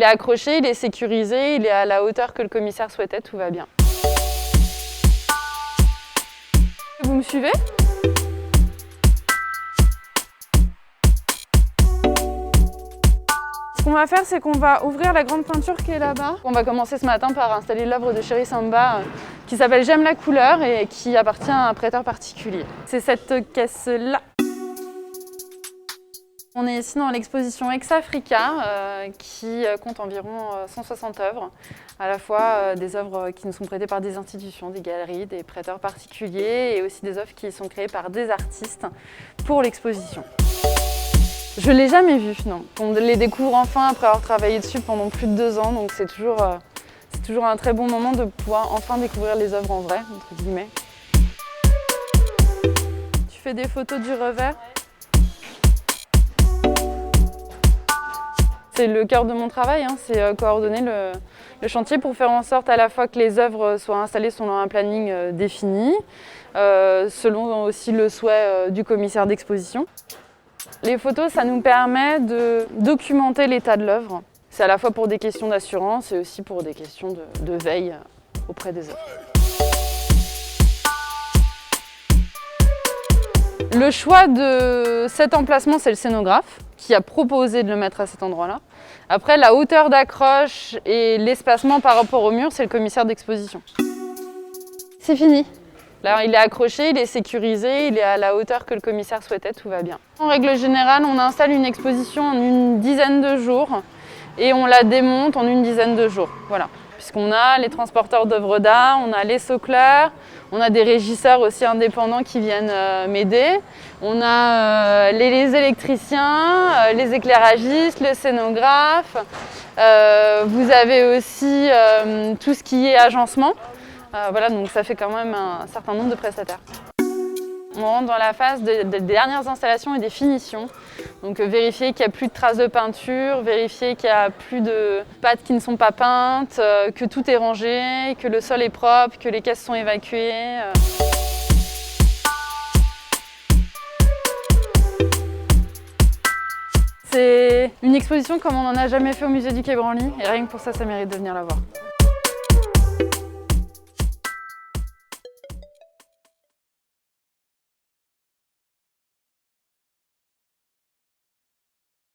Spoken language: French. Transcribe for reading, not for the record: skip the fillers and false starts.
il est accroché, il est sécurisé, il est à la hauteur que le commissaire souhaitait, tout va bien. Vous me suivez ? Ce qu'on va faire, c'est qu'on va ouvrir la grande peinture qui est là-bas. On va commencer ce matin par installer l'œuvre de Chéri Samba qui s'appelle J'aime la couleur et qui appartient à un prêteur particulier. C'est cette caisse-là. On est ici dans l'exposition Ex-Africa qui compte environ 160 œuvres, à la fois des œuvres qui nous sont prêtées par des institutions, des galeries, des prêteurs particuliers et aussi des œuvres qui sont créées par des artistes pour l'exposition. Je ne l'ai jamais vu, non. On les découvre enfin après avoir travaillé dessus pendant plus de 2 ans, donc c'est toujours un très bon moment de pouvoir enfin découvrir les œuvres en vrai, entre guillemets. Tu fais des photos du revers ? C'est le cœur de mon travail, hein, c'est coordonner le chantier pour faire en sorte à la fois que les œuvres soient installées selon un planning défini, selon aussi le souhait du commissaire d'exposition. Les photos, ça nous permet de documenter l'état de l'œuvre. C'est à la fois pour des questions d'assurance et aussi pour des questions de veille auprès des œuvres. Le choix de cet emplacement, c'est le scénographe qui a proposé de le mettre à cet endroit-là. Après, la hauteur d'accroche et l'espacement par rapport au mur, c'est le commissaire d'exposition. C'est fini. Là, il est accroché, il est sécurisé, il est à la hauteur que le commissaire souhaitait, tout va bien. En règle générale, on installe une exposition en une dizaine de jours et on la démonte en une dizaine de jours. Voilà. Puisqu'on a les transporteurs d'œuvres d'art, on a les socleurs, on a des régisseurs aussi indépendants qui viennent m'aider, on a les électriciens, les éclairagistes, le scénographe, vous avez aussi tout ce qui est agencement. Voilà, donc ça fait quand même un certain nombre de prestataires. On rentre dans la phase des dernières installations et des finitions. Donc vérifier qu'il n'y a plus de traces de peinture, vérifier qu'il n'y a plus de pattes qui ne sont pas peintes, que tout est rangé, que le sol est propre, que les caisses sont évacuées. C'est une exposition comme on n'en a jamais fait au musée du Quai Branly et rien que pour ça, ça mérite de venir la voir.